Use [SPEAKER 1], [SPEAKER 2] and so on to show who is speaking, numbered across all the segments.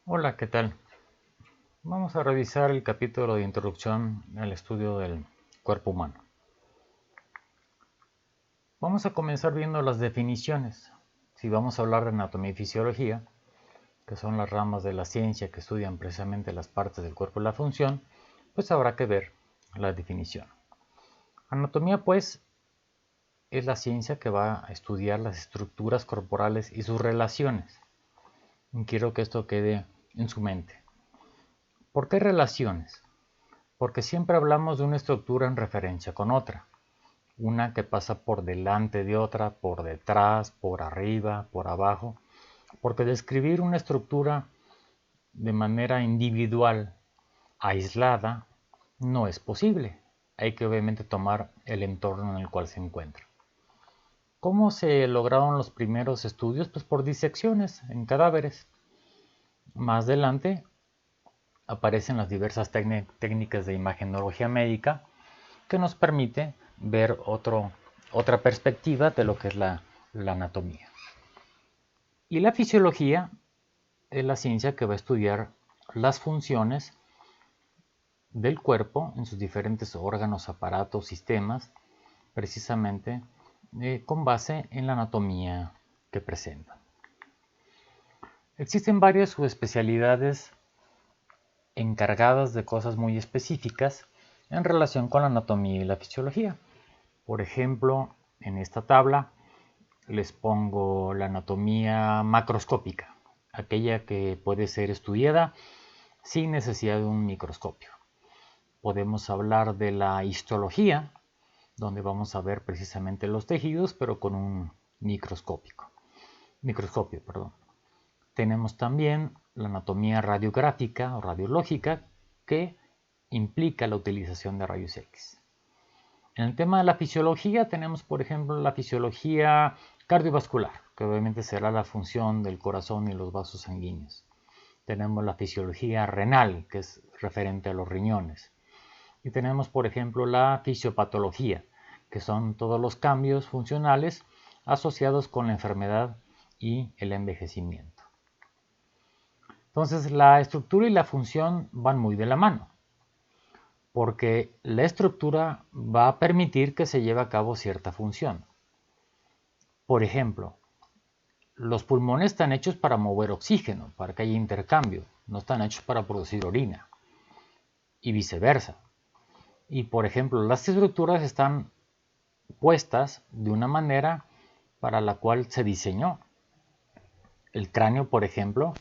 [SPEAKER 1] Hola, ¿qué tal? Vamos a revisar el capítulo de introducción al estudio del cuerpo humano. Vamos a comenzar viendo las definiciones. Si vamos a hablar de anatomía y fisiología, que son las ramas de la ciencia que estudian precisamente las partes del cuerpo y la función, pues habrá que ver la definición. Anatomía, pues, es la ciencia que va a estudiar las estructuras corporales y sus relaciones. Y quiero que esto quede en su mente. ¿Por qué relaciones? Porque siempre hablamos de una estructura en referencia con otra. Una que pasa por delante de otra, por detrás, por arriba, por abajo. Porque describir una estructura de manera individual, aislada, no es posible. Hay que obviamente tomar el entorno en el cual se encuentra. ¿Cómo se lograron los primeros estudios? Pues por disecciones en cadáveres. Más adelante aparecen las diversas técnicas de imagenología médica que nos permite ver otra perspectiva de lo que es la anatomía. Y la fisiología es la ciencia que va a estudiar las funciones del cuerpo en sus diferentes órganos, aparatos, sistemas, precisamente con base en la anatomía que presentan. Existen varias subespecialidades encargadas de cosas muy específicas en relación con la anatomía y la fisiología. Por ejemplo, en esta tabla les pongo la anatomía macroscópica, aquella que puede ser estudiada sin necesidad de un microscopio. Podemos hablar de la histología, donde vamos a ver precisamente los tejidos, pero con un microscopio. Tenemos también la anatomía radiográfica o radiológica, que implica la utilización de rayos X. En el tema de la fisiología tenemos, por ejemplo, la fisiología cardiovascular, que obviamente será la función del corazón y los vasos sanguíneos. Tenemos la fisiología renal, que es referente a los riñones. Y tenemos, por ejemplo, la fisiopatología, que son todos los cambios funcionales asociados con la enfermedad y el envejecimiento. Entonces, la estructura y la función van muy de la mano, porque la estructura va a permitir que se lleve a cabo cierta función. Por ejemplo, los pulmones están hechos para mover oxígeno, para que haya intercambio, no están hechos para producir orina, y viceversa. Y por ejemplo, las estructuras están puestas de una manera para la cual se diseñó. El cráneo, por ejemplo,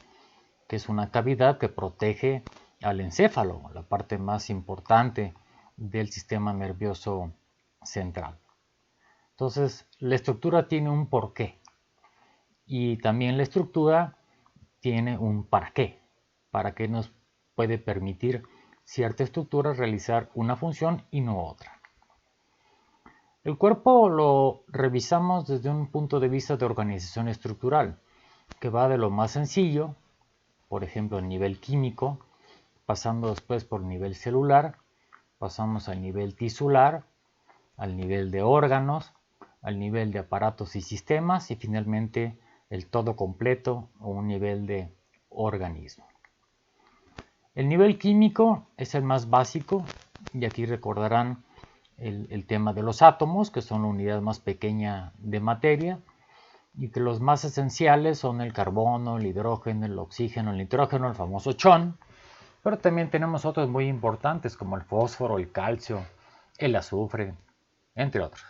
[SPEAKER 1] que es una cavidad que protege al encéfalo, la parte más importante del sistema nervioso central. Entonces, la estructura tiene un porqué y también la estructura tiene un para qué nos puede permitir cierta estructura realizar una función y no otra. El cuerpo lo revisamos desde un punto de vista de organización estructural, que va de lo más sencillo, por ejemplo, el nivel químico, pasando después por el nivel celular, pasamos al nivel tisular, al nivel de órganos, al nivel de aparatos y sistemas y finalmente el todo completo o un nivel de organismo. El nivel químico es el más básico y aquí recordarán el tema de los átomos, que son la unidad más pequeña de materia, y que los más esenciales son el carbono, el hidrógeno, el oxígeno, el nitrógeno, el famoso chon, pero también tenemos otros muy importantes como el fósforo, el calcio, el azufre, entre otros.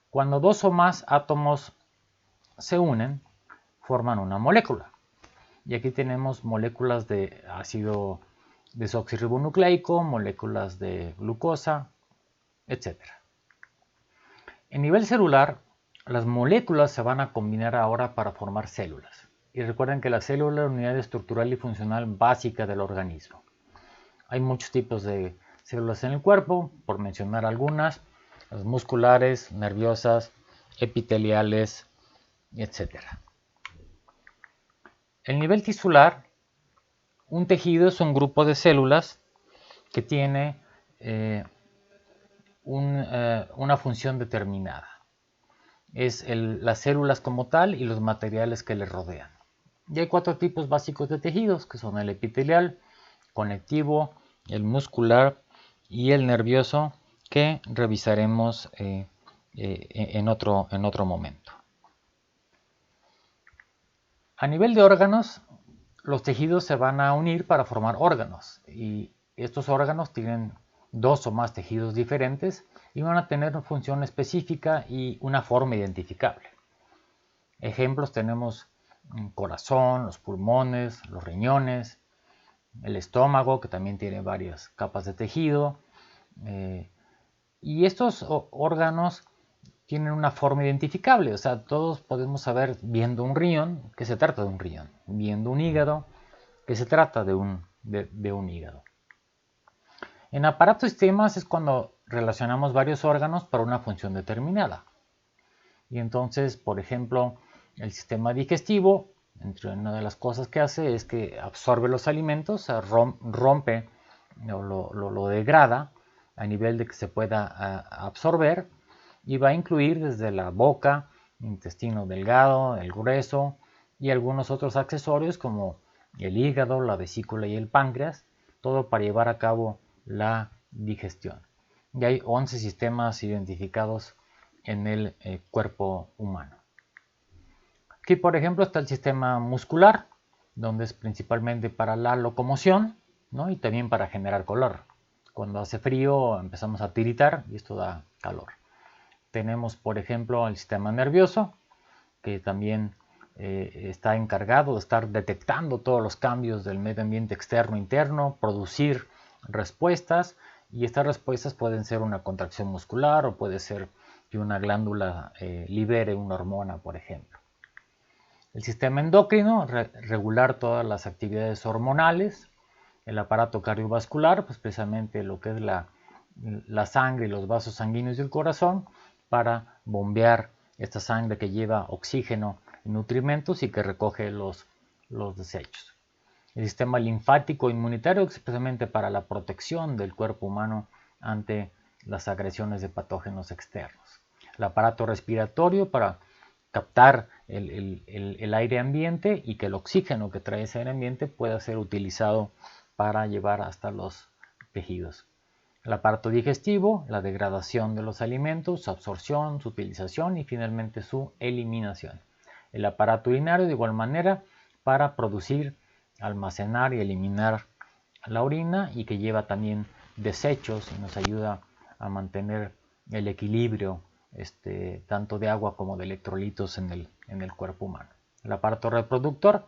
[SPEAKER 1] Cuando dos o más átomos se unen, forman una molécula. Y aquí tenemos moléculas de ácido desoxirribonucleico, moléculas de glucosa, etc. En nivel celular, las moléculas se van a combinar ahora para formar células. Y recuerden que la célula es la unidad estructural y funcional básica del organismo. Hay muchos tipos de células en el cuerpo, por mencionar algunas, las musculares, nerviosas, epiteliales, etc. El nivel tisular, un tejido es un grupo de células que tiene una función determinada. Es las células como tal y los materiales que les rodean. Y hay 4 tipos básicos de tejidos, que son el epitelial, conectivo, el muscular y el nervioso, que revisaremos en otro momento. A nivel de órganos, los tejidos se van a unir para formar órganos, y estos órganos tienen 2 o más tejidos diferentes y van a tener una función específica y una forma identificable. Ejemplos tenemos el corazón, los pulmones, los riñones, el estómago, que también tiene varias capas de tejido, y estos órganos tienen una forma identificable, o sea, todos podemos saber viendo un riñón que se trata de un riñón, viendo un hígado que se trata de un hígado. En aparatos y sistemas es cuando relacionamos varios órganos para una función determinada. Y entonces, por ejemplo, el sistema digestivo, entre una de las cosas que hace es que absorbe los alimentos, rompe o lo degrada a nivel de que se pueda absorber, y va a incluir desde la boca, intestino delgado, el grueso y algunos otros accesorios como el hígado, la vesícula y el páncreas, todo para llevar a cabo la digestión. Y hay 11 sistemas identificados en el cuerpo humano. Aquí, por ejemplo, está el sistema muscular, donde es principalmente para la locomoción, ¿no? Y también para generar calor. Cuando hace frío empezamos a tiritar y esto da calor. Tenemos, por ejemplo, el sistema nervioso, que también está encargado de estar detectando todos los cambios del medio ambiente externo e interno, producir respuestas, y estas respuestas pueden ser una contracción muscular o puede ser que una glándula libere una hormona, por ejemplo. El sistema endocrino, regular todas las actividades hormonales. El aparato cardiovascular, pues precisamente lo que es la sangre y los vasos sanguíneos del corazón, para bombear esta sangre que lleva oxígeno y nutrimentos y que recoge los desechos. El sistema linfático inmunitario, especialmente para la protección del cuerpo humano ante las agresiones de patógenos externos. El aparato respiratorio, para captar el aire ambiente y que el oxígeno que trae ese aire ambiente pueda ser utilizado para llevar hasta los tejidos. El aparato digestivo, la degradación de los alimentos, su absorción, su utilización y finalmente su eliminación. El aparato urinario, de igual manera, para producir, almacenar y eliminar la orina, y que lleva también desechos y nos ayuda a mantener el equilibrio tanto de agua como de electrolitos en el cuerpo humano. El aparato reproductor,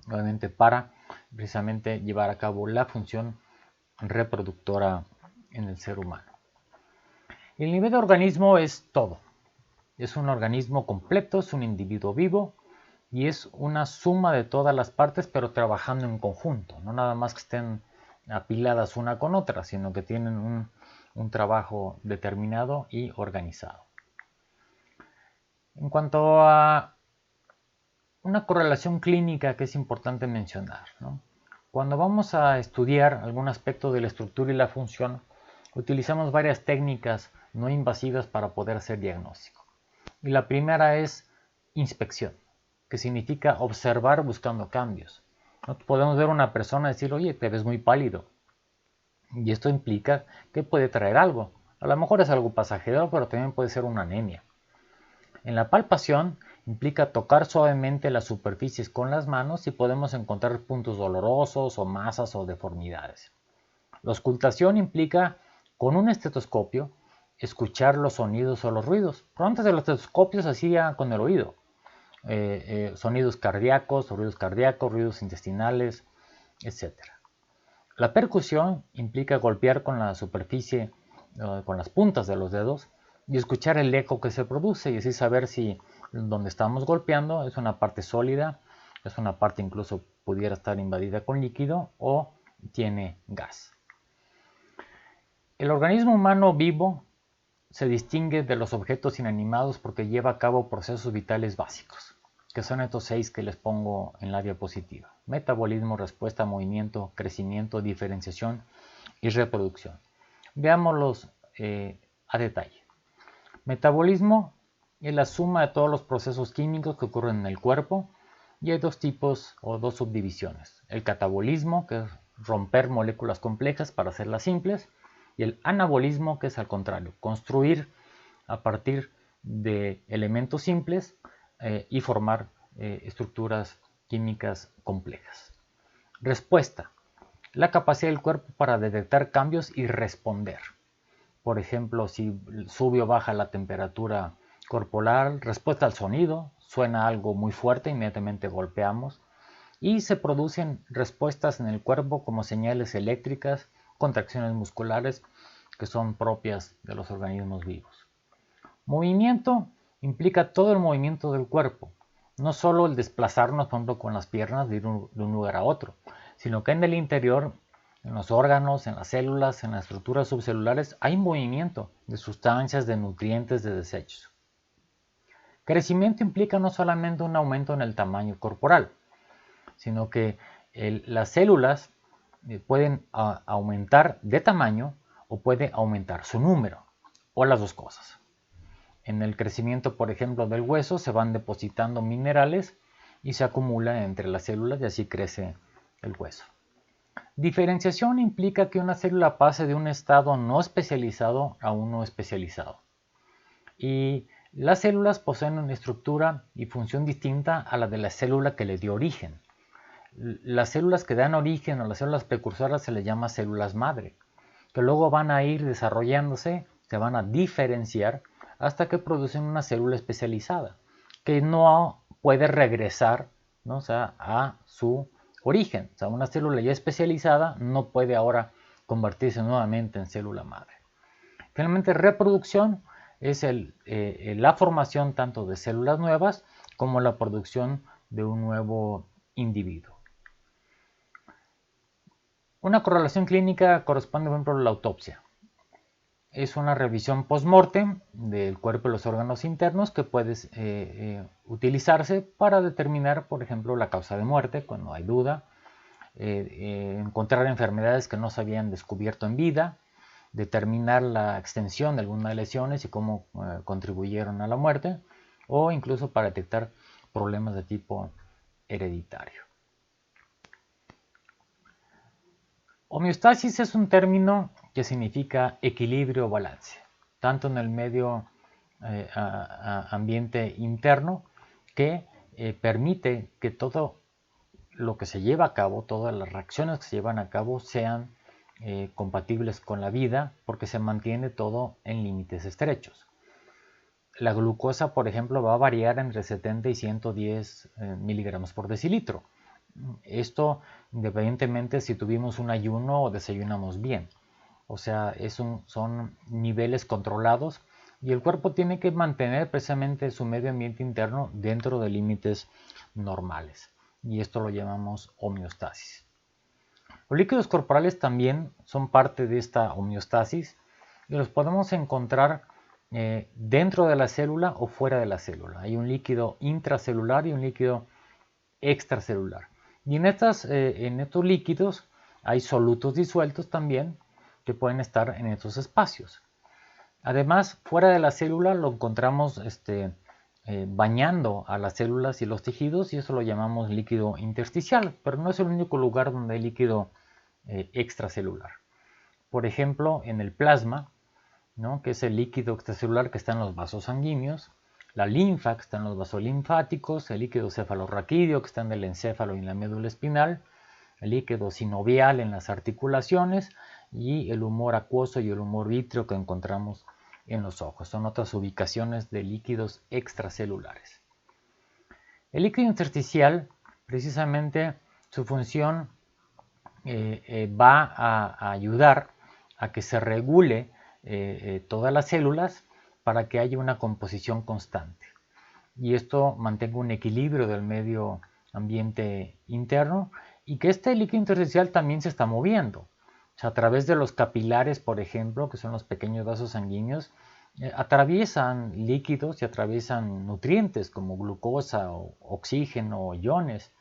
[SPEAKER 1] obviamente para precisamente llevar a cabo la función reproductora en el ser humano. Y el nivel de organismo es todo. Es un organismo completo, es un individuo vivo y es una suma de todas las partes, pero trabajando en conjunto. No nada más que estén apiladas una con otra, sino que tienen un trabajo determinado y organizado. En cuanto a una correlación clínica que es importante mencionar, ¿no? Cuando vamos a estudiar algún aspecto de la estructura y la función, utilizamos varias técnicas no invasivas para poder hacer diagnóstico. Y la primera es inspección, que significa observar buscando cambios. ¿No? Podemos ver a una persona y decir, oye, te ves muy pálido. Y esto implica que puede traer algo. A lo mejor es algo pasajero, pero también puede ser una anemia. En la palpación implica tocar suavemente las superficies con las manos y podemos encontrar puntos dolorosos o masas o deformidades. La auscultación implica, con un estetoscopio, escuchar los sonidos o los ruidos. Pero antes de los estetoscopios se hacía con el oído. Sonidos cardíacos, ruidos intestinales, etc. La percusión implica golpear con la superficie, con las puntas de los dedos, y escuchar el eco que se produce y así saber si donde estamos golpeando es una parte sólida, es una parte incluso pudiera estar invadida con líquido o tiene gas. El organismo humano vivo se distingue de los objetos inanimados porque lleva a cabo procesos vitales básicos, que son estos 6 que les pongo en la diapositiva: metabolismo, respuesta, movimiento, crecimiento, diferenciación y reproducción. Veámoslos a detalle. Metabolismo es la suma de todos los procesos químicos que ocurren en el cuerpo Y hay dos tipos o dos subdivisiones. El catabolismo, que es romper moléculas complejas para hacerlas simples, y el anabolismo, que es al contrario, construir a partir de elementos simples y formar estructuras químicas complejas. Respuesta. La capacidad del cuerpo para detectar cambios y responder. Por ejemplo, si sube o baja la temperatura corporal, respuesta al sonido, suena algo muy fuerte, inmediatamente golpeamos, y se producen respuestas en el cuerpo como señales eléctricas, contracciones musculares que son propias de los organismos vivos. Movimiento implica todo el movimiento del cuerpo, no solo el desplazarnos, por ejemplo, con las piernas de un lugar a otro, sino que en el interior, en los órganos, en las células, en las estructuras subcelulares, hay movimiento de sustancias, de nutrientes, de desechos. Crecimiento implica no solamente un aumento en el tamaño corporal, sino que las células pueden aumentar de tamaño o puede aumentar su número, o las dos cosas. En el crecimiento, por ejemplo, del hueso se van depositando minerales y se acumulan entre las células y así crece el hueso. Diferenciación implica que una célula pase de un estado no especializado a uno especializado. Y las células poseen una estructura y función distinta a la de la célula que le dio origen. Las células que dan origen a las células precursoras se les llama células madre, que luego van a ir desarrollándose, se van a diferenciar hasta que producen una célula especializada, que no puede regresar, ¿no? O sea, a su origen. O sea, una célula ya especializada no puede ahora convertirse nuevamente en célula madre. Finalmente, reproducción es la formación tanto de células nuevas como la producción de un nuevo individuo. Una correlación clínica corresponde, por ejemplo, a la autopsia. Es una revisión post-mortem del cuerpo y los órganos internos que puede utilizarse para determinar, por ejemplo, la causa de muerte cuando hay duda, encontrar enfermedades que no se habían descubierto en vida, determinar la extensión de algunas lesiones y cómo contribuyeron a la muerte, o incluso para detectar problemas de tipo hereditario. Homeostasis es un término que significa equilibrio o balance, tanto en el medio ambiente interno que permite que todo lo que se lleva a cabo, todas las reacciones que se llevan a cabo sean compatibles con la vida porque se mantiene todo en límites estrechos. La glucosa, por ejemplo, va a variar entre 70 y 110 miligramos por decilitro. Esto independientemente si tuvimos un ayuno o desayunamos bien. O sea, son niveles controlados y el cuerpo tiene que mantener precisamente su medio ambiente interno dentro de límites normales. Y esto lo llamamos homeostasis. Los líquidos corporales también son parte de esta homeostasis y los podemos encontrar dentro de la célula o fuera de la célula. Hay un líquido intracelular y un líquido extracelular. Y en estos líquidos hay solutos disueltos también que pueden estar en estos espacios. Además, fuera de la célula lo encontramos bañando a las células y los tejidos y eso lo llamamos líquido intersticial, pero no es el único lugar donde hay líquido extracelular. Por ejemplo, en el plasma, ¿no? Que es el líquido extracelular que está en los vasos sanguíneos, la linfa que está en los vasos linfáticos, el líquido cefalorraquídeo que está en el encéfalo y en la médula espinal, el líquido sinovial en las articulaciones y el humor acuoso y el humor vítreo que encontramos en los ojos. Son otras ubicaciones de líquidos extracelulares. El líquido intersticial, precisamente su función va a ayudar a que se regule todas las células para que haya una composición constante y esto mantenga un equilibrio del medio ambiente interno y que este líquido intersticial también se está moviendo. O sea, a través de los capilares, por ejemplo, que son los pequeños vasos sanguíneos, atraviesan líquidos y atraviesan nutrientes como glucosa o oxígeno o iones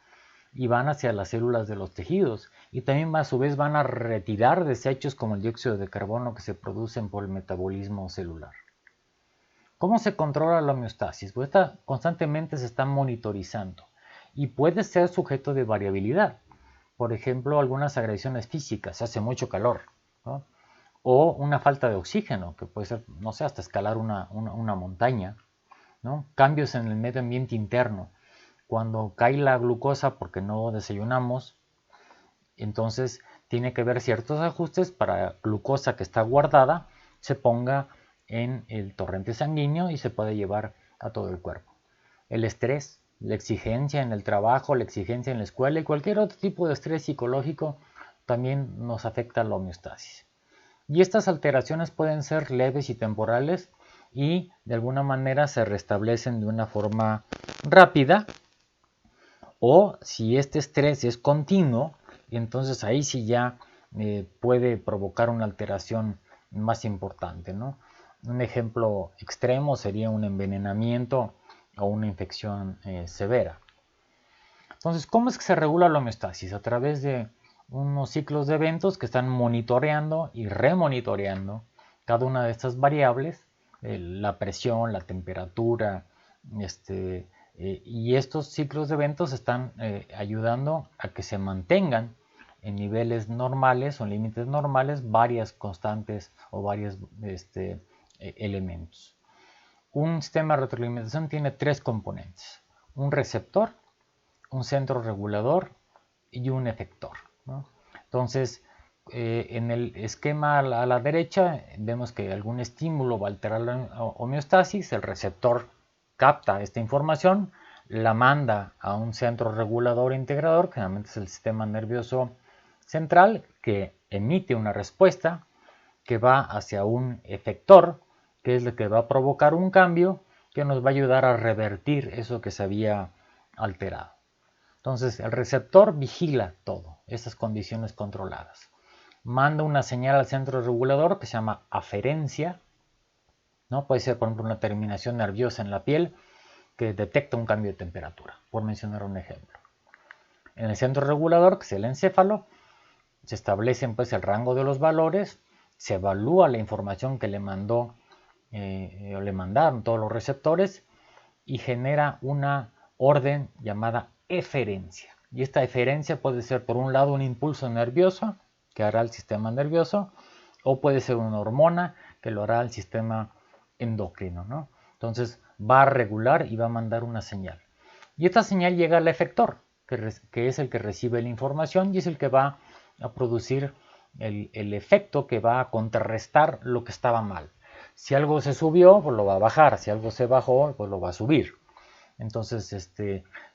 [SPEAKER 1] y van hacia las células de los tejidos y también a su vez van a retirar desechos como el dióxido de carbono que se producen por el metabolismo celular. ¿Cómo se controla la homeostasis? Pues esta constantemente se está monitorizando y puede ser sujeto de variabilidad. Por ejemplo, algunas agresiones físicas, hace mucho calor, ¿no? O una falta de oxígeno, que puede ser, no sé, hasta escalar una montaña, ¿no? Cambios en el medio ambiente interno, cuando cae la glucosa porque no desayunamos, entonces tiene que haber ciertos ajustes para la glucosa que está guardada se ponga en el torrente sanguíneo y se puede llevar a todo el cuerpo. El estrés, la exigencia en el trabajo, la exigencia en la escuela y cualquier otro tipo de estrés psicológico también nos afecta a la homeostasis. Y estas alteraciones pueden ser leves y temporales y de alguna manera se restablecen de una forma rápida, o si este estrés es continuo, entonces ahí sí ya puede provocar una alteración más importante, ¿no? Un ejemplo extremo sería un envenenamiento o una infección severa. Entonces, ¿cómo es que se regula la homeostasis? A través de unos ciclos de eventos que están monitoreando y remonitoreando cada una de estas variables, la presión, la temperatura, y estos ciclos de eventos están ayudando a que se mantengan en niveles normales o límites normales varias constantes o varios elementos. Un sistema de retroalimentación tiene tres componentes: un receptor, un centro regulador y un efector, ¿no? Entonces, en el esquema a la derecha vemos que algún estímulo va a alterar la homeostasis, el receptor capta esta información, la manda a un centro regulador e integrador, que generalmente es el sistema nervioso central, que emite una respuesta que va hacia un efector, que es lo que va a provocar un cambio que nos va a ayudar a revertir eso que se había alterado. Entonces, el receptor vigila todo, esas condiciones controladas. Manda una señal al centro regulador que se llama aferencia, ¿no? Puede ser, por ejemplo, una terminación nerviosa en la piel que detecta un cambio de temperatura, por mencionar un ejemplo. En el centro regulador, que es el encéfalo, se establece pues el rango de los valores, se evalúa la información que le mandó o le mandaron todos los receptores y genera una orden llamada eferencia. Y esta eferencia puede ser, por un lado, un impulso nervioso que hará el sistema nervioso, o puede ser una hormona que lo hará el sistema endocrino, ¿no? Entonces va a regular y va a mandar una señal. Y esta señal llega al efector, que es el que recibe la información y es el que va a producir el efecto que va a contrarrestar lo que estaba mal. Si algo se subió, pues lo va a bajar. Si algo se bajó, pues lo va a subir. Entonces,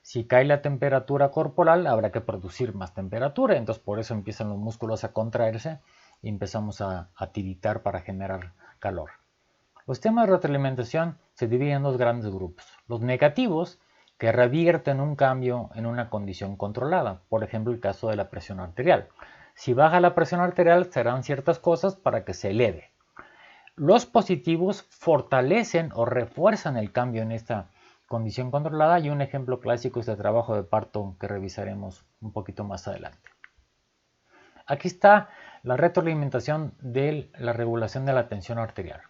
[SPEAKER 1] si cae la temperatura corporal, habrá que producir más temperatura. Entonces, por eso empiezan los músculos a contraerse y empezamos a tiritar para generar calor. Los sistemas de retroalimentación se dividen en dos grandes grupos. Los negativos, que revierten un cambio en una condición controlada. Por ejemplo, el caso de la presión arterial. Si baja la presión arterial, se harán ciertas cosas para que se eleve. Los positivos fortalecen o refuerzan el cambio en esta condición controlada, y un ejemplo clásico es el trabajo de parto que revisaremos un poquito más adelante. Aquí está la retroalimentación de la regulación de la tensión arterial.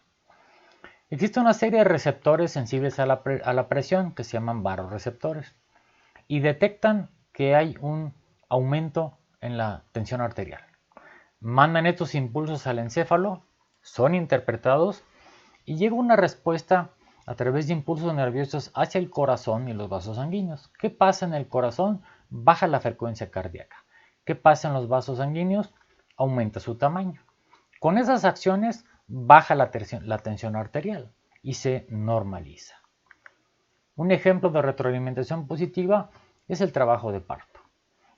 [SPEAKER 1] Existe una serie de receptores sensibles a la presión que se llaman varoreceptores y detectan que hay un aumento en la tensión arterial. Mandan estos impulsos al encéfalo, son interpretados y llega una respuesta a través de impulsos nerviosos hacia el corazón y los vasos sanguíneos. ¿Qué pasa en el corazón? Baja la frecuencia cardíaca. ¿Qué pasa en los vasos sanguíneos? Aumenta su tamaño. Con esas acciones baja la tensión arterial y se normaliza. Un ejemplo de retroalimentación positiva es el trabajo de parto,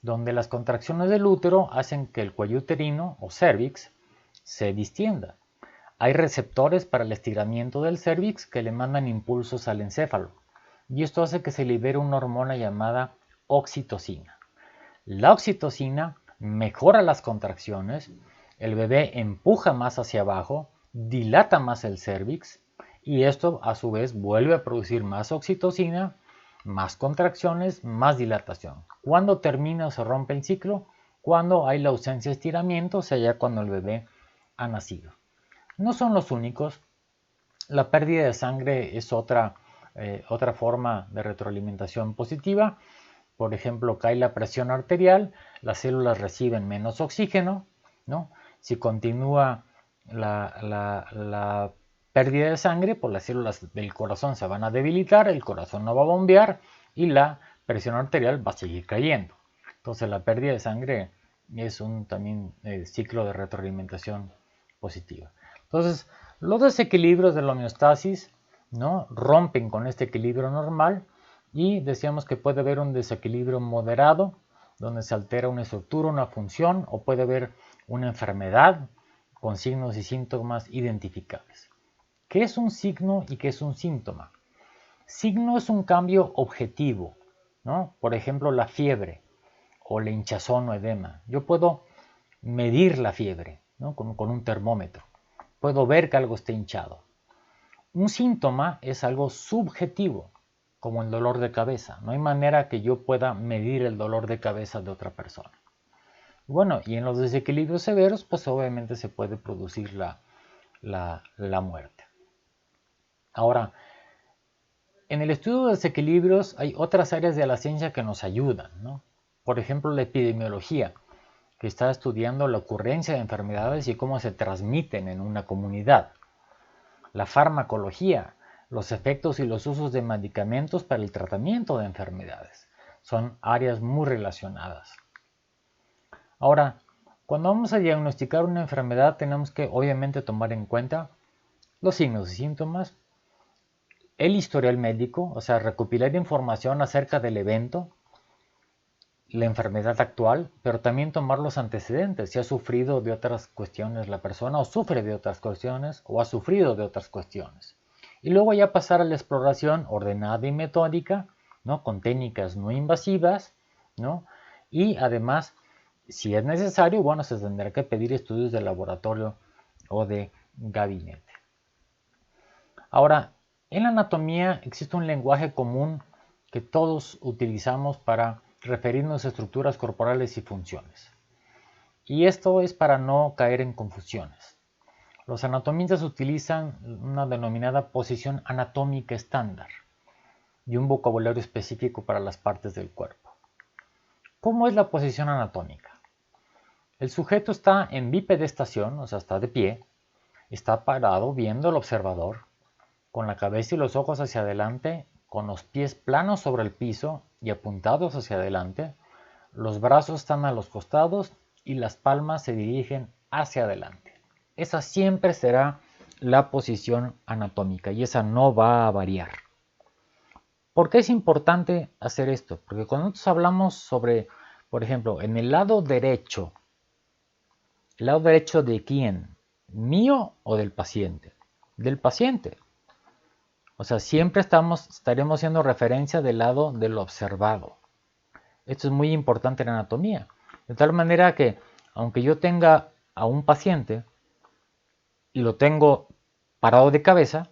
[SPEAKER 1] donde las contracciones del útero hacen que el cuello uterino o cervix se distienda. Hay receptores para el estiramiento del cervix que le mandan impulsos al encéfalo, y esto hace que se libere una hormona llamada oxitocina. La oxitocina mejora las contracciones, el bebé empuja más hacia abajo, dilata más el cervix, y esto a su vez vuelve a producir más oxitocina, más contracciones, más dilatación. ¿Cuándo termina o se rompe el ciclo? Cuando hay la ausencia de estiramiento, o sea, ya cuando el bebé ha nacido. No son los únicos. La pérdida de sangre es otra forma de retroalimentación positiva, por ejemplo, cae la presión arterial, las células reciben menos oxígeno, ¿no? Si continúa la pérdida de sangre, pues las células del corazón se van a debilitar, el corazón no va a bombear y la presión arterial va a seguir cayendo. Entonces la pérdida de sangre es un también ciclo de retroalimentación positiva. Entonces, los desequilibrios de la homeostasis, ¿no?, rompen con este equilibrio normal y decíamos que puede haber un desequilibrio moderado, donde se altera una estructura, una función, o puede haber una enfermedad con signos y síntomas identificables. ¿Qué es un signo y qué es un síntoma? Signo es un cambio objetivo, ¿no? Por ejemplo, la fiebre o la hinchazón o edema. Yo puedo medir la fiebre, ¿no?, con un termómetro. Puedo ver que algo está hinchado. Un síntoma es algo subjetivo, como el dolor de cabeza. No hay manera que yo pueda medir el dolor de cabeza de otra persona. Bueno, y en los desequilibrios severos, pues obviamente se puede producir la muerte. Ahora, en el estudio de desequilibrios hay otras áreas de la ciencia que nos ayudan, ¿no? Por ejemplo, la epidemiología, que está estudiando la ocurrencia de enfermedades y cómo se transmiten en una comunidad. La farmacología, los efectos y los usos de medicamentos para el tratamiento de enfermedades. Son áreas muy relacionadas. Ahora, cuando vamos a diagnosticar una enfermedad tenemos que obviamente tomar en cuenta los signos y síntomas, el historial médico, o sea, recopilar información acerca del evento, la enfermedad actual, pero también tomar los antecedentes, si ha sufrido de otras cuestiones la persona o sufre de otras cuestiones o ha sufrido de otras cuestiones. Y luego ya pasar a la exploración ordenada y metódica, ¿no?, con técnicas no invasivas, ¿no?, y además, si es necesario, bueno, se tendrá que pedir estudios de laboratorio o de gabinete. Ahora, en la anatomía existe un lenguaje común que todos utilizamos para referirnos a estructuras corporales y funciones. Y esto es para no caer en confusiones. Los anatomistas utilizan una denominada posición anatómica estándar y un vocabulario específico para las partes del cuerpo. ¿Cómo es la posición anatómica? El sujeto está en bipedestación, o sea, está de pie, está parado viendo al observador, con la cabeza y los ojos hacia adelante, con los pies planos sobre el piso y apuntados hacia adelante, los brazos están a los costados y las palmas se dirigen hacia adelante. Esa siempre será la posición anatómica y esa no va a variar. ¿Por qué es importante hacer esto? Porque cuando nosotros hablamos sobre, por ejemplo, en el lado derecho de quién, mío o del paciente, del paciente. O sea, siempre estaremos haciendo referencia del lado del observado. Esto es muy importante en anatomía. De tal manera que, aunque yo tenga a un paciente y lo tengo parado de cabeza,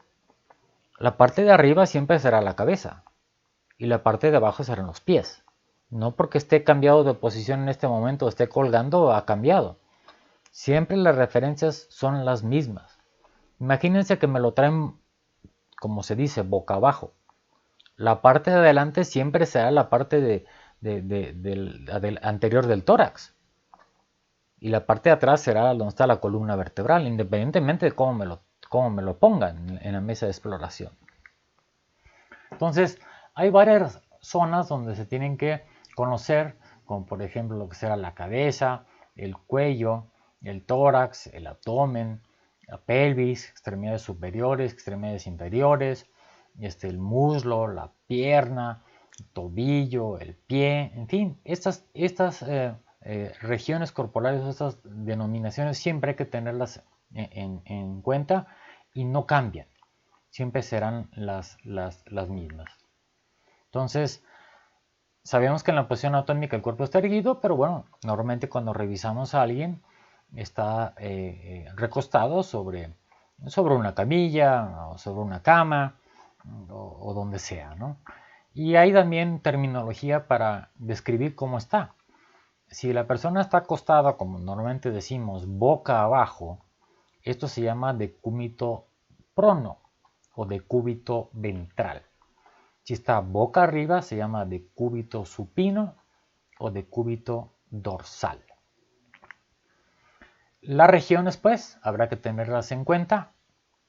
[SPEAKER 1] la parte de arriba siempre será la cabeza y la parte de abajo serán los pies. No porque esté cambiado de posición en este momento o esté colgando, ha cambiado. Siempre las referencias son las mismas. Imagínense que me lo traen, como se dice, boca abajo. La parte de adelante siempre será la parte del anterior del tórax. Y la parte de atrás será donde está la columna vertebral, independientemente de cómo me lo pongan en la mesa de exploración. Entonces, hay varias zonas donde se tienen que conocer, como por ejemplo lo que será la cabeza, el cuello, el tórax, el abdomen, la pelvis, extremidades superiores, extremidades inferiores, el muslo, la pierna, el tobillo, el pie, en fin, estas regiones corporales, estas denominaciones siempre hay que tenerlas en cuenta y no cambian, siempre serán las mismas. Entonces, sabemos que en la posición anatómica el cuerpo está erguido, pero bueno, normalmente cuando revisamos a alguien está recostado sobre una camilla o sobre una cama o donde sea, ¿no? Y hay también terminología para describir cómo está. Si la persona está acostada, como normalmente decimos, boca abajo, esto se llama decúbito prono o decúbito ventral. Si Si está boca arriba se llama decúbito supino o decúbito dorsal. Las regiones, pues, habrá que tenerlas en cuenta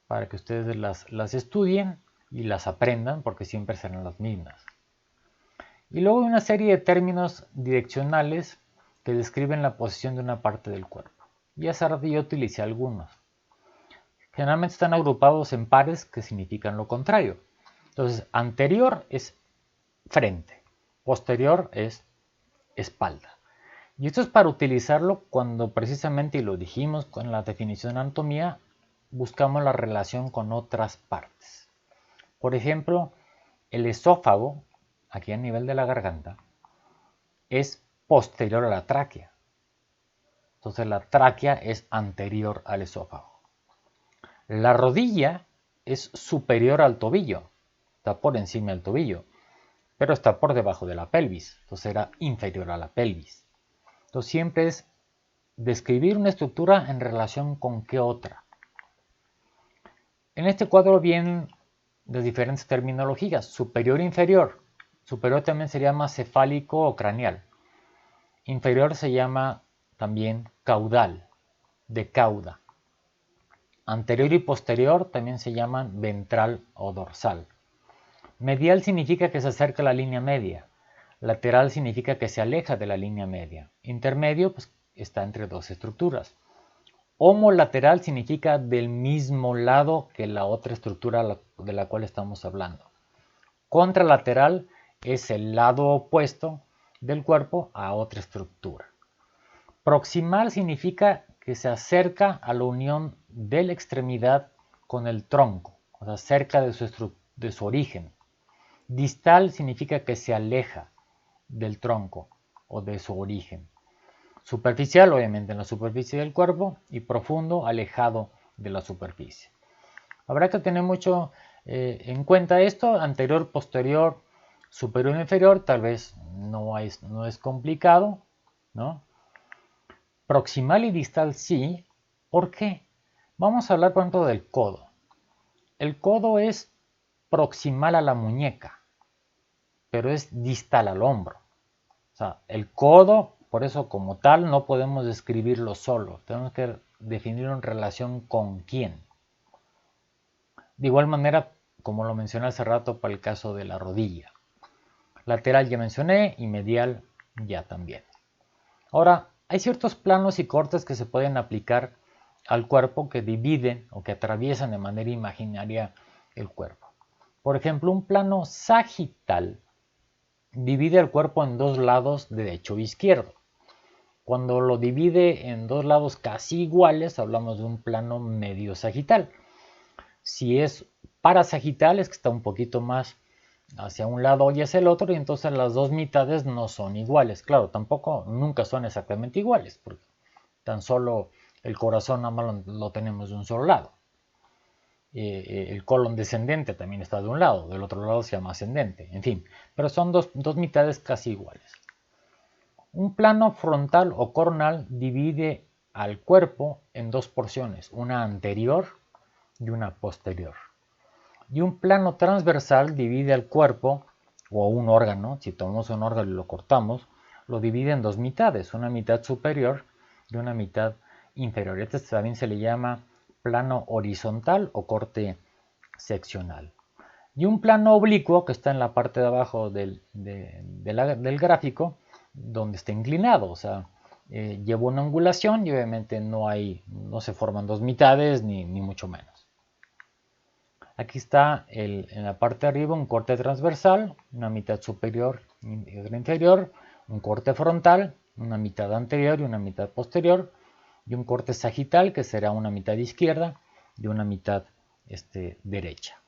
[SPEAKER 1] para que ustedes las estudien y las aprendan, porque siempre serán las mismas. Y luego hay una serie de términos direccionales que describen la posición de una parte del cuerpo. Y hace rato yo utilicé algunos. Generalmente están agrupados en pares que significan lo contrario. Entonces, anterior es frente, posterior es espalda. Y esto es para utilizarlo cuando precisamente, y lo dijimos con la definición de anatomía, buscamos la relación con otras partes. Por ejemplo, el esófago, aquí a nivel de la garganta, es posterior a la tráquea. Entonces la tráquea es anterior al esófago. La rodilla es superior al tobillo, está por encima del tobillo, pero está por debajo de la pelvis, entonces era inferior a la pelvis. Entonces siempre es describir una estructura en relación con qué otra. En este cuadro vienen de diferentes terminologías, superior e inferior. Superior también se llama cefálico o craneal. Inferior se llama también caudal, de cauda. Anterior y posterior también se llaman ventral o dorsal. Medial significa que se acerca a la línea media. Lateral significa que se aleja de la línea media. Intermedio, pues, está entre dos estructuras. Homolateral significa del mismo lado que la otra estructura de la cual estamos hablando. Contralateral es el lado opuesto del cuerpo a otra estructura. Proximal significa que se acerca a la unión de la extremidad con el tronco, o sea, cerca de su origen. Distal significa que se aleja del tronco o de su origen. Superficial, obviamente, en la superficie del cuerpo, y profundo, alejado de la superficie. Habrá que tener mucho en cuenta esto, anterior, posterior, superior, inferior, tal vez no es complicado, ¿no? Proximal y distal sí. ¿Por qué? Vamos a hablar, por ejemplo, del codo. El codo es proximal a la muñeca, pero es distal al hombro. O sea, el codo, por eso como tal, no podemos describirlo solo. Tenemos que definirlo en relación con quién. De igual manera, como lo mencioné hace rato para el caso de la rodilla. Lateral ya mencioné y medial ya también. Ahora, hay ciertos planos y cortes que se pueden aplicar al cuerpo que dividen o que atraviesan de manera imaginaria el cuerpo. Por ejemplo, un plano sagital divide el cuerpo en dos lados, derecho e izquierdo. Cuando lo divide en dos lados casi iguales, hablamos de un plano medio sagital. Si es parasagital, es que está un poquito más hacia un lado y hacia el otro, y entonces las dos mitades no son iguales. Claro, tampoco nunca son exactamente iguales, porque tan solo el corazón nada más lo tenemos de un solo lado. El colon descendente también está de un lado, del otro lado se llama ascendente, en fin, pero son dos mitades casi iguales. Un plano frontal o coronal divide al cuerpo en dos porciones, una anterior y una posterior. Y un plano transversal divide al cuerpo, o un órgano, si tomamos un órgano y lo cortamos, lo divide en dos mitades, una mitad superior y una mitad inferior. Este también se le llama plano horizontal o corte seccional. Y un plano oblicuo que está en la parte de abajo del gráfico, donde está inclinado, o sea, lleva una angulación y obviamente no se forman dos mitades ni mucho menos. Aquí está en la parte de arriba un corte transversal, una mitad superior y otra inferior, un corte frontal, una mitad anterior y una mitad posterior, y un corte sagital que será una mitad izquierda y una mitad derecha.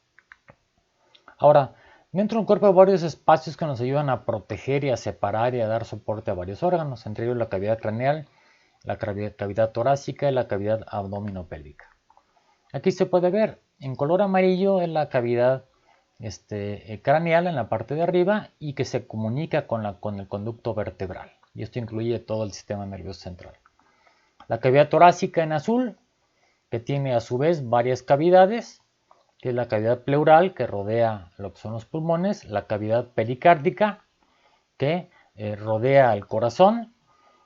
[SPEAKER 1] Ahora, dentro del cuerpo hay varios espacios que nos ayudan a proteger y a separar y a dar soporte a varios órganos, entre ellos la cavidad craneal, la cavidad torácica y la cavidad abdominopélvica. Aquí se puede ver en color amarillo en la cavidad craneal en la parte de arriba y que se comunica con el conducto vertebral. Y esto incluye todo el sistema nervioso central. La cavidad torácica en azul, que tiene a su vez varias cavidades que es la cavidad pleural que rodea lo que son los pulmones, la cavidad pericárdica que rodea el corazón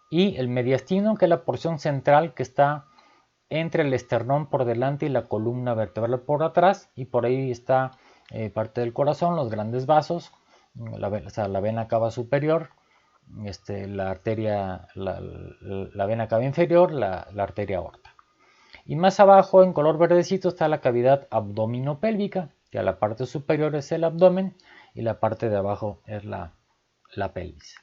[SPEAKER 1] y el mediastino, que es la porción central que está entre el esternón por delante y la columna vertebral por atrás, y por ahí está parte del corazón, los grandes vasos, la vena cava superior, la arteria, la vena cava inferior, la arteria aorta. Y más abajo, en color verdecito, está la cavidad abdominopélvica, que a la parte superior es el abdomen y la parte de abajo es la pelvis.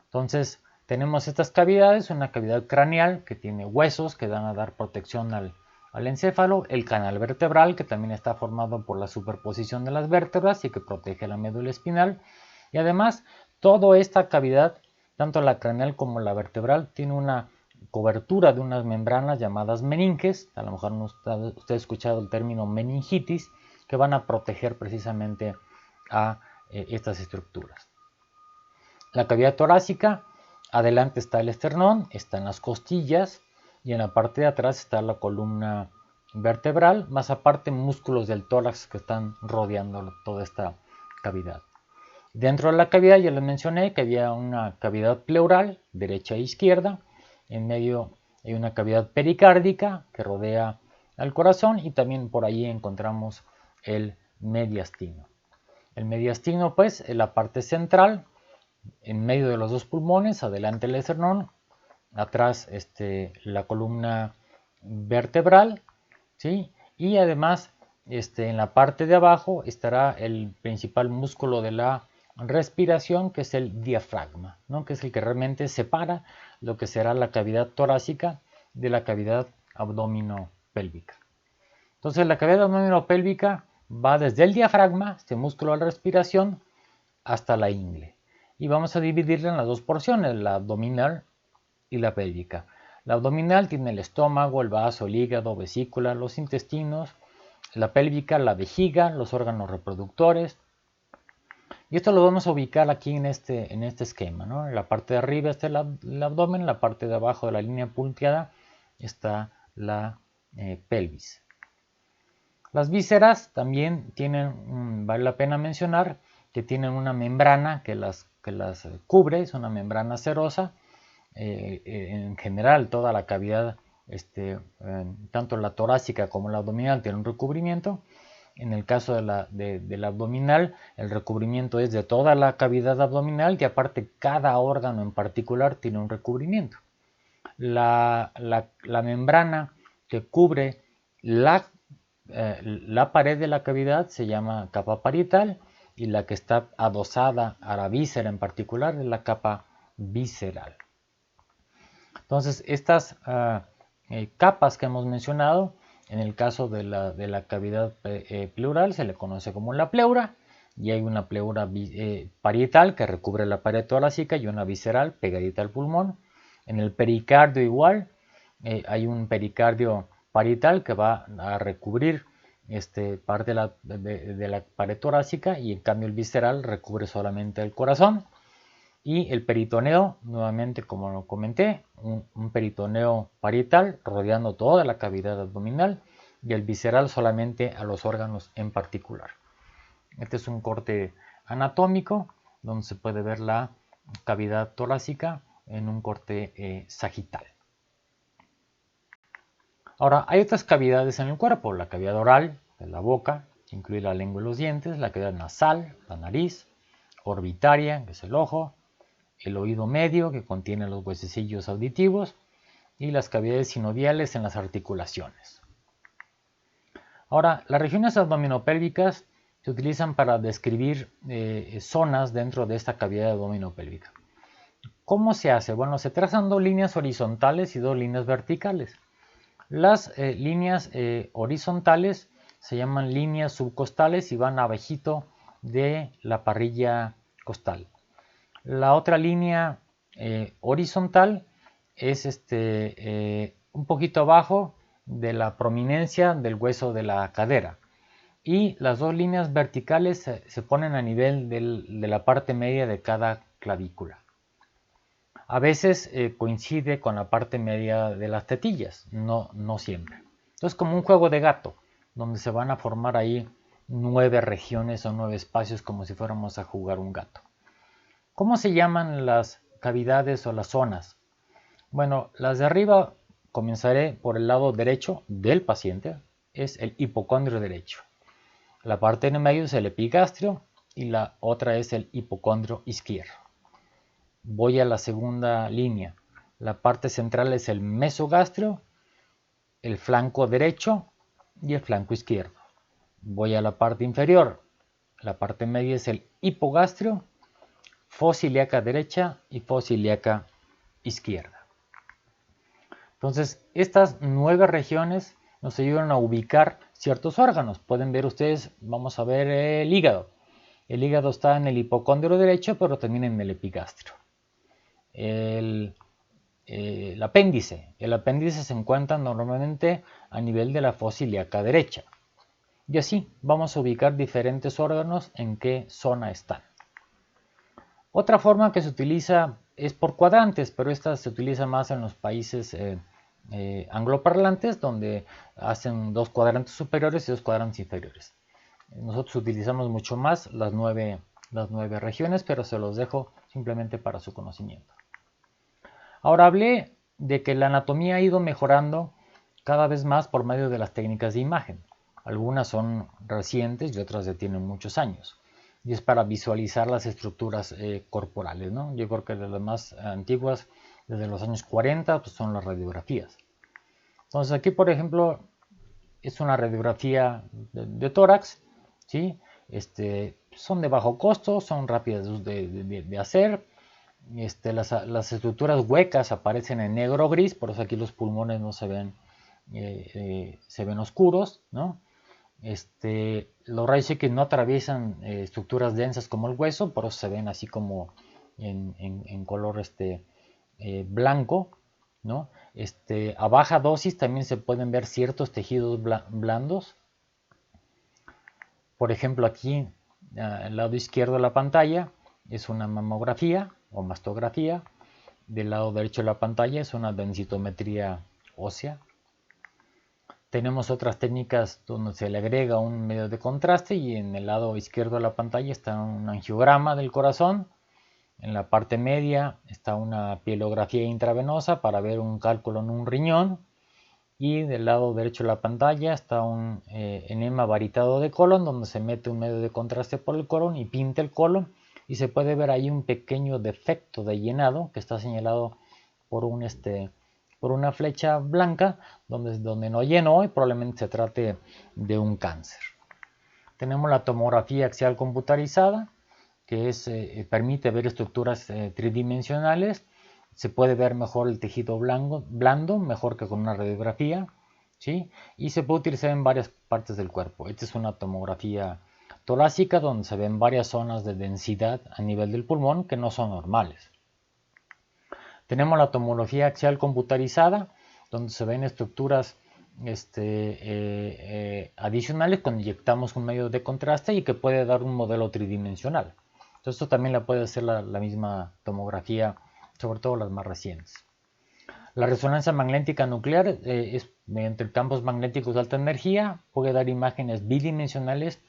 [SPEAKER 1] Entonces, tenemos estas cavidades, una cavidad craneal que tiene huesos que van a dar protección al encéfalo, el canal vertebral que también está formado por la superposición de las vértebras y que protege la médula espinal, y además toda esta cavidad, tanto la craneal como la vertebral, tiene una cobertura de unas membranas llamadas meninges, a lo mejor usted ha escuchado el término meningitis, que van a proteger precisamente a estas estructuras. La cavidad torácica, adelante está el esternón, está en las costillas y en la parte de atrás está la columna vertebral, más aparte músculos del tórax que están rodeando toda esta cavidad. Dentro de la cavidad ya les mencioné que había una cavidad pleural, derecha e izquierda, en medio hay una cavidad pericárdica que rodea al corazón y también por ahí encontramos el mediastino. El mediastino pues es la parte central, en medio de los dos pulmones, adelante el esternón, atrás la columna vertebral, ¿sí? Y además en la parte de abajo estará el principal músculo de la respiración, que es el diafragma, ¿no? Que es el que realmente separa lo que será la cavidad torácica de la cavidad abdominopélvica. Entonces la cavidad abdominopélvica va desde el diafragma, este músculo de la respiración, hasta la ingle. Y vamos a dividirla en las dos porciones, la abdominal y la pélvica. La abdominal tiene el estómago, el vaso, el hígado, vesícula, los intestinos. La pélvica, la vejiga, los órganos reproductores. Y esto lo vamos a ubicar aquí en este esquema, ¿no? En la parte de arriba está el abdomen, en la parte de abajo de la línea punteada está la pelvis. Las vísceras también tienen, vale la pena mencionar, que tienen una membrana que las cubre, es una membrana serosa. En general toda la cavidad, tanto la torácica como la abdominal, tiene un recubrimiento. En el caso de la abdominal, el recubrimiento es de toda la cavidad abdominal y aparte cada órgano en particular tiene un recubrimiento. La membrana que cubre la pared de la cavidad se llama capa parietal y la que está adosada a la víscera en particular es la capa visceral. Entonces, estas capas que hemos mencionado, en el caso de la cavidad pleural se le conoce como la pleura, y hay una pleura parietal que recubre la pared torácica y una visceral pegadita al pulmón. En el pericardio igual, hay un pericardio parietal que va a recubrir parte de la pared torácica y en cambio el visceral recubre solamente el corazón. Y el peritoneo, nuevamente como lo comenté, un peritoneo parietal rodeando toda la cavidad abdominal y el visceral solamente a los órganos en particular. Este es un corte anatómico donde se puede ver la cavidad torácica en un corte sagital. Ahora, hay otras cavidades en el cuerpo, la cavidad oral, de la boca, que incluye la lengua y los dientes, la cavidad nasal, la nariz, orbitaria, que es el ojo, el oído medio, que contiene los huesecillos auditivos, y las cavidades sinoviales en las articulaciones. Ahora, las regiones abdominopélvicas se utilizan para describir zonas dentro de esta cavidad abdominopélvica. ¿Cómo se hace? Bueno, se trazan dos líneas horizontales y dos líneas verticales. Las líneas horizontales se llaman líneas subcostales y van abajito de la parrilla costal. La otra línea horizontal es un poquito abajo de la prominencia del hueso de la cadera. Y las dos líneas verticales se ponen a nivel de la parte media de cada clavícula. A veces coincide con la parte media de las tetillas, no siempre. Entonces, como un juego de gato, donde se van a formar ahí 9 regiones o 9 espacios como si fuéramos a jugar un gato. ¿Cómo se llaman las cavidades o las zonas? Bueno, las de arriba comenzaré por el lado derecho del paciente, es el hipocondrio derecho. La parte en medio es el epigastrio y la otra es el hipocondrio izquierdo. Voy a la segunda línea. La parte central es el mesogastrio, el flanco derecho y el flanco izquierdo. Voy a la parte inferior. La parte media es el hipogastrio, fosa ilíaca derecha y fosa ilíaca izquierda. Entonces, estas 9 regiones nos ayudan a ubicar ciertos órganos. Pueden ver ustedes, vamos a ver el hígado. El hígado está en el hipocondrio derecho, pero también en el epigastrio. El apéndice. El apéndice se encuentra normalmente a nivel de la fosa ilíaca derecha. Y así vamos a ubicar diferentes órganos en qué zona están. Otra forma que se utiliza es por cuadrantes, pero esta se utiliza más en los países angloparlantes, donde hacen 2 cuadrantes superiores y 2 cuadrantes inferiores. Nosotros utilizamos mucho más las 9 regiones, pero se los dejo simplemente para su conocimiento. Ahora hablé de que la anatomía ha ido mejorando cada vez más por medio de las técnicas de imagen. Algunas son recientes y otras ya tienen muchos años. Y es para visualizar las estructuras corporales, ¿no? Yo creo que de las más antiguas, desde los años 40, pues son las radiografías. Entonces aquí, por ejemplo, es una radiografía de tórax, ¿sí? Son de bajo costo, son rápidas de hacer. Las estructuras huecas aparecen en negro o gris, por eso aquí los pulmones no se ven, se ven oscuros, ¿no? Los rayos X no atraviesan estructuras densas como el hueso, por eso se ven así como en color blanco, ¿no? A baja dosis también se pueden ver ciertos tejidos blandos. Por ejemplo, aquí al lado izquierdo de la pantalla es una mamografía o mastografía. Del lado derecho de la pantalla es una densitometría ósea. Tenemos otras técnicas donde se le agrega un medio de contraste y en el lado izquierdo de la pantalla está un angiograma del corazón. En la parte media está una pielografía intravenosa para ver un cálculo en un riñón. Y del lado derecho de la pantalla está un enema varitado de colon, donde se mete un medio de contraste por el colon y pinta el colon. Y se puede ver ahí un pequeño defecto de llenado que está señalado por una flecha blanca, donde no llenó y probablemente se trate de un cáncer. Tenemos la tomografía axial computarizada, que permite ver estructuras tridimensionales. Se puede ver mejor el tejido blando, mejor que con una radiografía, ¿sí? Y se puede utilizar en varias partes del cuerpo. Esta es una tomografía torácica donde se ven varias zonas de densidad a nivel del pulmón que no son normales. Tenemos la tomografía axial computarizada, donde se ven estructuras adicionales cuando inyectamos un medio de contraste y que puede dar un modelo tridimensional. Entonces, esto también la puede hacer la misma tomografía, sobre todo las más recientes. La resonancia magnética nuclear es mediante campos magnéticos de alta energía, puede dar imágenes bidimensionales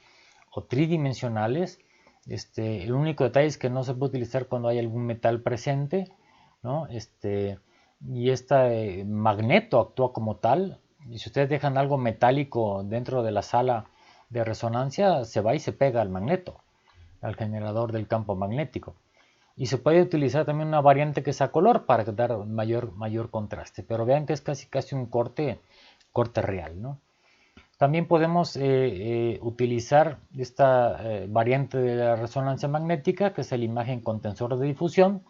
[SPEAKER 1] o tridimensionales. El único detalle es que no se puede utilizar cuando hay algún metal presente, ¿no? Y este magneto actúa como tal. Y si ustedes dejan algo metálico dentro de la sala de resonancia, se va y se pega al magneto, al generador del campo magnético. Y se puede utilizar también una variante que es a color para dar mayor contraste. Pero vean que es casi un corte real, ¿no? También podemos utilizar esta variante de la resonancia magnética, que es la imagen con tensor de difusión,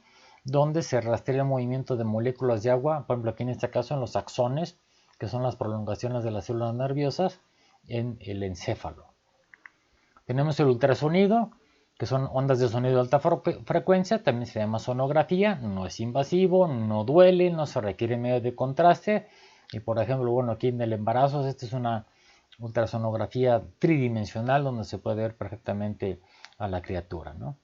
[SPEAKER 1] donde se rastrea el movimiento de moléculas de agua, por ejemplo aquí en este caso en los axones, que son las prolongaciones de las células nerviosas, en el encéfalo. Tenemos el ultrasonido, que son ondas de sonido de alta frecuencia, también se llama sonografía, no es invasivo, no duele, no se requiere medio de contraste. Y por ejemplo, bueno, aquí en el embarazo, esta es una ultrasonografía tridimensional donde se puede ver perfectamente a la criatura, ¿no?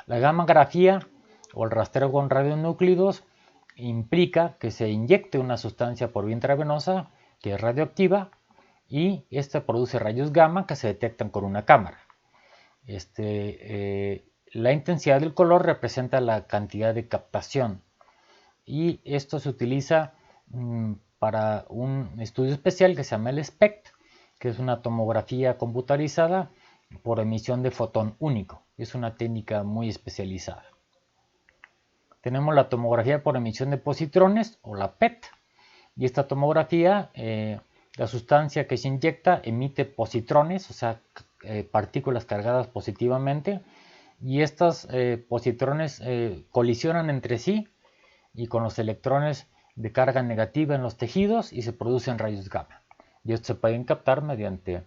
[SPEAKER 1] La gammagrafía o el rastreo con radionúclidos implica que se inyecte una sustancia por vía intravenosa que es radioactiva y este produce rayos gamma que se detectan con una cámara. La intensidad del color representa la cantidad de captación y esto se utiliza para un estudio especial que se llama el SPECT, que es una tomografía computarizada por emisión de fotón único. Es una técnica muy especializada. Tenemos la tomografía por emisión de positrones o la PET. Y esta tomografía, la sustancia que se inyecta emite positrones, o sea, partículas cargadas positivamente. Y estos positrones colisionan entre sí y con los electrones de carga negativa en los tejidos y se producen rayos gamma. Y estos se pueden captar mediante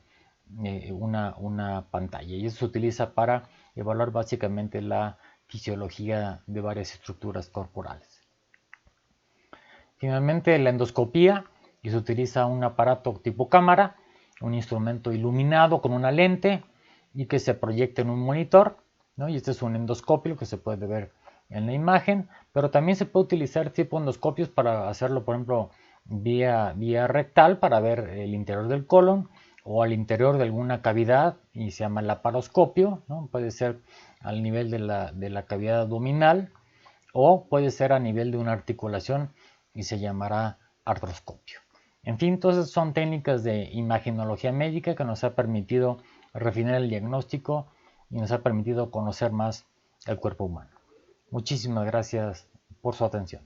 [SPEAKER 1] una pantalla. Y eso se utiliza para evaluar básicamente la fisiología de varias estructuras corporales. Finalmente, la endoscopía, y se utiliza un aparato tipo cámara, un instrumento iluminado con una lente y que se proyecta en un monitor, ¿no? Y este es un endoscopio que se puede ver en la imagen, pero también se puede utilizar tipo endoscopios para hacerlo, por ejemplo, vía rectal para ver el interior del colon o al interior de alguna cavidad y se llama laparoscopio, ¿no? Puede ser al nivel de la cavidad abdominal o puede ser a nivel de una articulación y se llamará artroscopio. En fin, entonces son técnicas de imagenología médica que nos ha permitido refinar el diagnóstico y nos ha permitido conocer más el cuerpo humano. Muchísimas gracias por su atención.